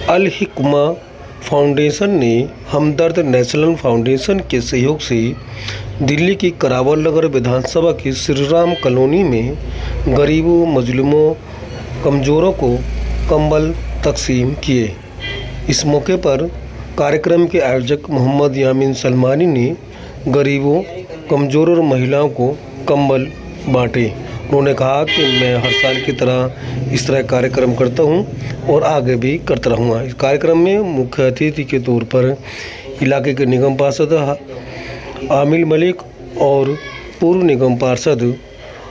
अल हिकमा foundation ने हमदर्द national foundation के सहयोग से दिल्ली की करावल नगर विधानसभा की श्री राम कॉलोनी में गरीबों, मजलूमों, कमज़ोरों को कंबल तकसीम किए। इस मौके पर कार्यक्रम के आयोजक मोहम्मद यामीन सलमानी ने गरीबों, कमज़ोर और महिलाओं को कंबल बांटे। उन्होंने कहा कि मैं हर साल की तरह इस तरह कार्यक्रम करता हूं और आगे भी करता रहूँगा। इस कार्यक्रम में मुख्य अतिथि के तौर पर इलाके के निगम पार्षद आमिल मलिक और पूर्व निगम पार्षद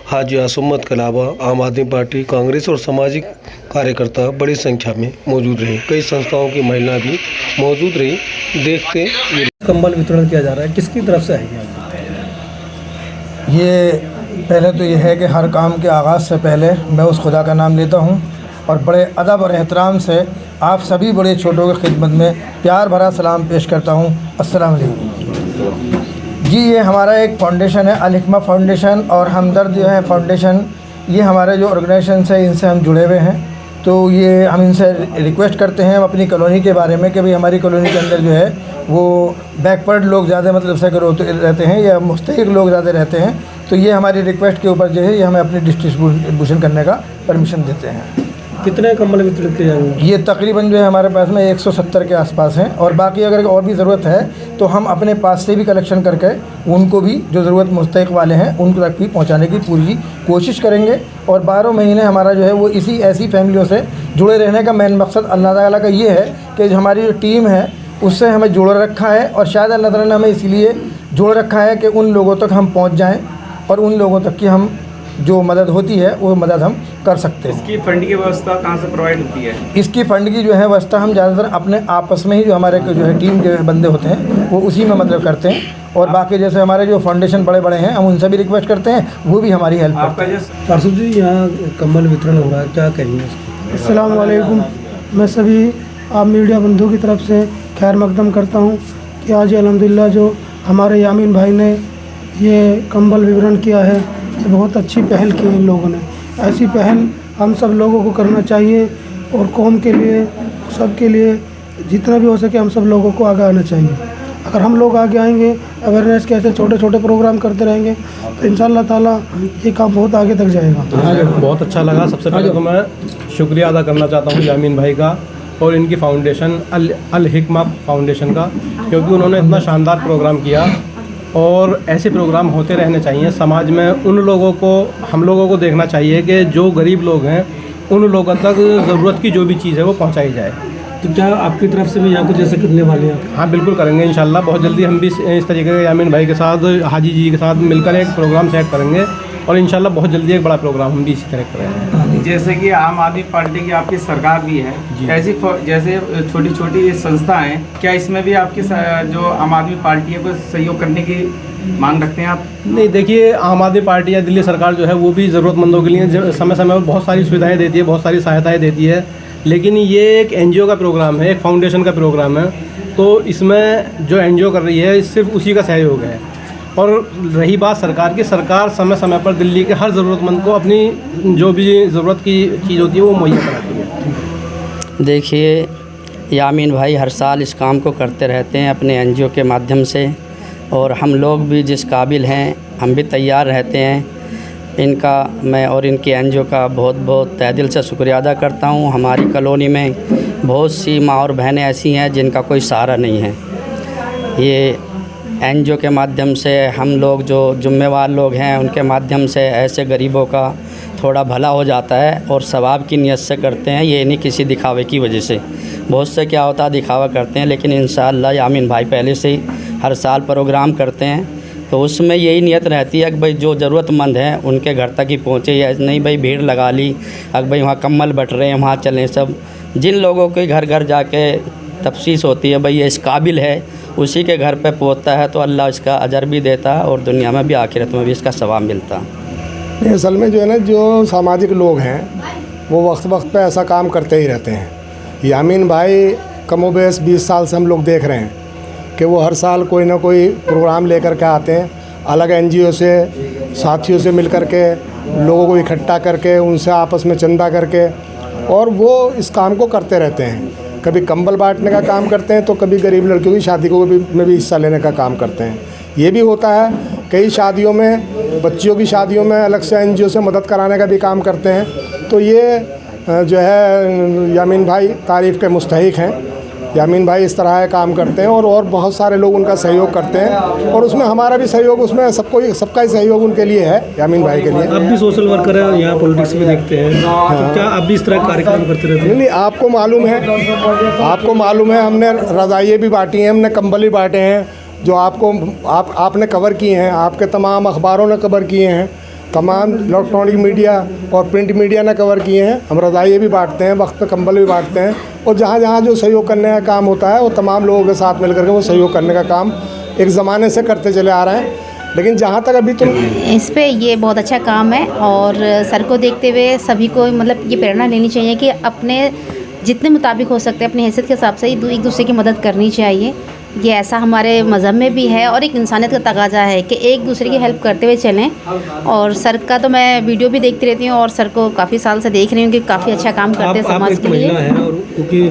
हाजी आसुम्मत के अलावा आम आदमी पार्टी, कांग्रेस और सामाजिक कार्यकर्ता बड़ी संख्या में मौजूद रहे। कई संस्थाओं की महिला भी मौजूद रही। देखते कंबल वितरण किया जा रहा है, किसकी तरफ से है ये? पहले तो ये है कि हर काम के आगाज़ से पहले मैं उस खुदा का नाम लेता हूँ और बड़े अदब और एहतराम से आप सभी बड़े छोटों की खिदमत में प्यार भरा सलाम पेश करता हूँ। अस्सलाम वालेकुम जी। ये हमारा एक फाउंडेशन है, अल हिकमा फाउंडेशन, और हमदर्द जो है फाउंडेशन, ये हमारे जो ऑर्गेनाइजेशन है इनसे हम जुड़े हुए हैं। तो ये हम इनसे रिक्वेस्ट करते हैं अपनी कॉलोनी के बारे में कि भाई हमारी कॉलोनी के अंदर जो है वो बैकवर्ड लोग ज़्यादा मतलब से रहते हैं या मुस्तहिक लोग ज़्यादा रहते हैं। तो ये हमारी रिक्वेस्ट के ऊपर जो है ये हमें अपनी डिस्ट्रीब्यूशन करने का परमिशन देते हैं। कितने कंबल वितरित किए जाएंगे? ये तकरीबन जो है हमारे पास में 170 के आसपास हैं, और बाकी अगर और भी ज़रूरत है तो हम अपने पास से भी कलेक्शन करके उनको भी जो ज़रूरत मुस्तहिक वाले हैं उनको तक भी पहुंचाने की पूरी कोशिश करेंगे। और 12 महीने हमारा जो है वो ऐसी फैमिलियों से जुड़े रहने का मेन मकसद अल्लाह ताला का ये है कि जो हमारी जो टीम है उससे हमें जोड़ रखा है, और शायद अल्लाह ताला ने हमें इसलिए जोड़ रखा है कि उन लोगों तक हम पहुँच जाएँ और उन लोगों तक की हम जो मदद होती है वो मदद हम कर सकते हैं। इसकी फंड की व्यवस्था कहाँ से प्रोवाइड होती है? इसकी फ़ंड की जो है व्यवस्था हम ज़्यादातर अपने आपस में ही जो हमारे जो है टीम के बंदे होते हैं वो उसी में मतलब करते हैं। और बाकी जैसे हमारे जो फाउंडेशन बड़े बड़े हैं हम उनसे भी रिक्वेस्ट करते हैं, वो भी हमारी हेल्प करते हैं। पार्षद जी, यहाँ कंबल वितरण हो रहा है, क्या कहेंगे? अस्सलाम वालेकुम। मैं सभी आप मीडिया बंधुओं की तरफ से खैर मकदम करता हूँ कि आज अल्हम्दुलिल्लाह जो हमारे यामीन भाई ने ये कंबल वितरण किया है, ये बहुत अच्छी पहल की है इन लोगों ने। ऐसी पहल हम सब लोगों को करना चाहिए और कौम के लिए, सबके लिए जितना भी हो सके हम सब लोगों को आगे आना चाहिए। अगर हम लोग आगे आएंगे, अवेयरनेस के ऐसे छोटे छोटे प्रोग्राम करते रहेंगे तो इंशाअल्लाह ताला ये काम बहुत आगे तक जाएगा। बहुत अच्छा लगा। सबसे पहले तो मैं शुक्रिया अदा करना चाहता हूँ यामीन भाई का और इनकी फाउंडेशन अल हिकमा फाउंडेशन का, क्योंकि उन्होंने इतना शानदार प्रोग्राम किया और ऐसे प्रोग्राम होते रहने चाहिए समाज में। उन लोगों को, हम लोगों को देखना चाहिए कि जो गरीब लोग हैं उन लोगों तक ज़रूरत की जो भी चीज़ है वो पहुंचाई जाए। तो क्या आपकी तरफ से भी यहाँ कुछ जैसे करने वाले हैं? हाँ बिल्कुल करेंगे इंशाल्लाह। बहुत जल्दी हम भी इस तरीके के यामीन भाई के साथ, हाजी जी के साथ मिलकर एक प्रोग्राम सेट करेंगे और इंशाल्लाह बहुत जल्दी एक बड़ा प्रोग्राम हम भी इसी तरह करेंगे। जैसे कि आम आदमी पार्टी की आपकी सरकार भी है, ऐसी जैसे छोटी छोटी संस्थाएं, क्या इसमें भी आपकी जो आम आदमी पार्टी है को सहयोग करने की मांग रखते हैं आप? नहीं, देखिए आम आदमी पार्टी या दिल्ली सरकार जो है वो भी ज़रूरतमंदों के लिए समय समय पर बहुत सारी सुविधाएं देती है, बहुत सारी सहायताएं देती है, लेकिन ये एक एनजीओ का प्रोग्राम है, एक फाउंडेशन का प्रोग्राम है। तो इसमें जो एनजीओ कर रही है सिर्फ उसी का सहयोग है। और रही बात सरकार की, सरकार समय समय पर दिल्ली के हर ज़रूरतमंद को अपनी जो भी ज़रूरत की चीज़ होती है वो मुहैया कराती है। देखिए, यामीन भाई हर साल इस काम को करते रहते हैं अपने एनजीओ के माध्यम से, और हम लोग भी जिस काबिल हैं हम भी तैयार रहते हैं। इनका मैं और इनके एनजीओ का बहुत बहुत तहे दिल से शुक्रिया अदा करता हूँ। हमारी कॉलोनी में बहुत सी माँ और बहनें ऐसी हैं जिनका कोई सहारा नहीं है। ये एनजीओ के माध्यम से हम लोग जो ज़िम्मेवार लोग हैं उनके माध्यम से ऐसे गरीबों का थोड़ा भला हो जाता है और सवाब की नीयत से करते हैं, ये नहीं किसी दिखावे की वजह से। बहुत से क्या होता है दिखावा करते हैं, लेकिन इंशाअल्लाह यामीन भाई पहले से ही हर साल प्रोग्राम करते हैं तो उसमें यही नियत रहती है कि भाई जो ज़रूरतमंद हैं उनके घर तक ही पहुँचे। या नहीं भाई भीड़ लगा ली, अगर भाई वहाँ कम्बल बट रहे हैं वहाँ चलें। सब जिन लोगों के घर घर जाके तफ्सीस होती है भाई ये इस काबिल है, उसी के घर पे पहुँचता है तो अल्लाह इसका अजर भी देता है और दुनिया में भी आखिरत में भी इसका सवाब मिलता है। असल में जो है ना, जो सामाजिक लोग हैं वो वक्त वक्त पे ऐसा काम करते ही रहते हैं। यामीन भाई कमोबेश 20 साल से हम लोग देख रहे हैं कि वो हर साल कोई ना कोई प्रोग्राम लेकर के आते हैं, अलग एनजीओ से साथियों से मिल कर के लोगों को इकट्ठा करके उनसे आपस में चंदा करके, और वो इस काम को करते रहते हैं। कभी कंबल बांटने का काम करते हैं तो कभी गरीब लड़कियों की शादी को में भी हिस्सा लेने का काम करते हैं। ये भी होता है कई शादियों में, बच्चियों की शादियों में अलग से एनजीओ से मदद कराने का भी काम करते हैं। तो ये जो है यामीन भाई तारीफ़ के मुस्तहिक हैं। यामीन भाई इस तरह के काम करते हैं और बहुत सारे लोग उनका सहयोग करते हैं और उसमें हमारा भी सहयोग, उसमें सबका ही सहयोग उनके लिए है, यामीन भाई के लिए। आप भी सोशल वर्कर हैं और यहाँ पॉलिटिक्स भी देखते हैं, तो क्या आप भी इस तरह कार्यक्रम करते रहते हैं? नहीं, आपको मालूम है हमने रज़ाइयाँ भी बांटी हैं, हमने कंबल भी बांटे हैं जो आपने कवर किए हैं, आपके तमाम अखबारों ने कवर किए हैं, तमाम इलेक्ट्रॉनिक मीडिया और प्रिंट मीडिया ने कवर किए हैं। हम रज़ाइयाँ भी बांटते हैं, वक्त पे कंबल भी बांटते हैं और जहाँ जहाँ जो सहयोग करने का काम होता है वो तमाम लोगों के साथ मिलकर के वो सहयोग करने का काम एक ज़माने से करते चले आ रहे हैं। लेकिन जहाँ तक अभी तुम इस पे ये बहुत अच्छा काम है और सर को देखते हुए सभी को मतलब ये प्रेरणा लेनी चाहिए कि अपने जितने मुताबिक हो सकते हैं अपनी हैसियत के हिसाब से एक दूसरे की मदद करनी चाहिए। ये ऐसा हमारे मज़हब में भी है और एक इंसानियत का तकाजा है कि एक दूसरे की हेल्प करते हुए चलें। और सर का तो मैं वीडियो भी देखती रहती हूँ और सर को काफ़ी साल से देख रही हूँ कि काफ़ी अच्छा काम करते हैं समाज के लिए। महिला है और क्योंकि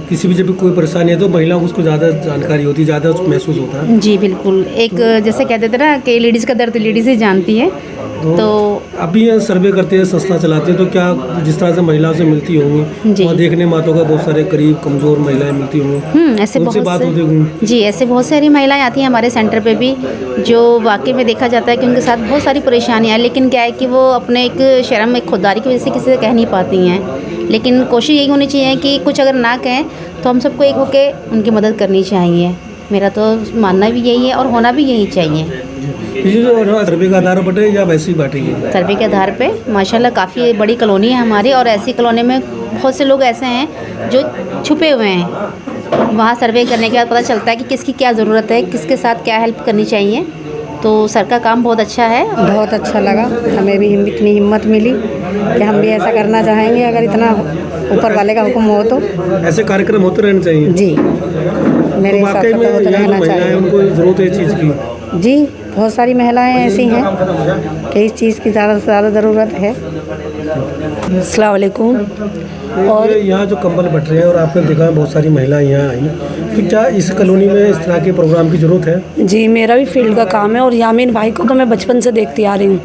किसी भी जब भी कोई परेशानी है तो महिला को उसको ज़्यादा जानकारी होती है, ज़्यादा महसूस होता है। जी बिल्कुल, एक जैसे कहते थे ना कि लेडीज़ का दर्द लेडीज़ ही जानती है। तो अभी ये सर्वे करते हैं, संस्था चलाते हैं, तो क्या जिस तरह से महिलाओं से मिलती होंगी और देखने में आता होगा बहुत सारे गरीब कमज़ोर महिलाएं मिलती होंगी, ऐसे उनसे बात होती होगी? जी, ऐसे बहुत सारी महिलाएं आती हैं हमारे सेंटर पे भी जो वाकई में देखा जाता है कि उनके साथ बहुत सारी परेशानियाँ, लेकिन क्या है कि वो अपने एक शर्म एक खुददारी की वजह से किसी से कह नहीं पाती हैं। लेकिन कोशिश यही होनी चाहिए कि कुछ अगर ना कहें तो हम सबको एक होकर उनकी मदद करनी चाहिए। मेरा तो मानना भी यही है और होना भी यही चाहिए। सर्वे के आधार पर या वैसे ही बांटेंगे? सर्वे के आधार पे माशाल्लाह काफ़ी बड़ी कॉलोनी है हमारी और ऐसी कॉलोनी में बहुत से लोग ऐसे हैं जो छुपे हुए हैं। वहाँ सर्वे करने के बाद पता चलता है कि किसकी क्या ज़रूरत है, किसके साथ क्या हेल्प करनी चाहिए। तो सर का काम बहुत अच्छा है। बहुत अच्छा लगा, हमें भी इतनी हिम्मत मिली कि हम भी ऐसा करना चाहेंगे अगर इतना ऊपर वाले का हुक्म हो तो। ऐसे कार्यक्रम होते रहने चाहिए जी, मेरे हिसाब से तो होते रहना चाहिए। उनको ज़रूरत है इस चीज़ की? जी, बहुत सारी महिलाएं ऐसी हैं कि इस चीज़ की ज़्यादा से ज़्यादा ज़रूरत है। अस्सलाम वालेकुम। और यहाँ जो कंबल बट रहे हैं और आपने देखा बहुत सारी महिलाएं यहाँ आई, तो क्या इस कॉलोनी में इस तरह के प्रोग्राम की ज़रूरत है? जी, मेरा भी फील्ड का काम है और यामीन भाई को तो मैं बचपन से देखती आ रही हूँ।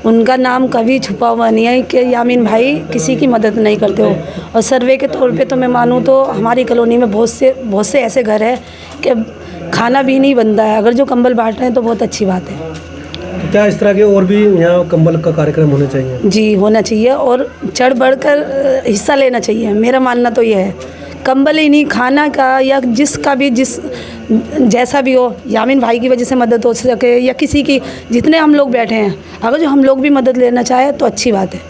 उनका नाम कभी छुपा हुआ नहीं है कि यामीन भाई किसी की मदद नहीं करते हो। और सर्वे के तौर पे तो मैं मानूँ तो हमारी कॉलोनी में बहुत से ऐसे घर हैं कि खाना भी नहीं बनता है। अगर जो कंबल बांट रहे हैं तो बहुत अच्छी बात है। तो क्या इस तरह के और भी यहाँ कंबल का कार्यक्रम होने चाहिए? जी, होना चाहिए और चढ़ बढ़कर हिस्सा लेना चाहिए। मेरा मानना तो यह है, कंबल ही नहीं, खाना का या जिसका भी जैसा भी हो, यामीन भाई की वजह से मदद हो सके या किसी की, जितने हम लोग बैठे हैं, अगर जो हम लोग भी मदद लेना चाहें तो अच्छी बात है।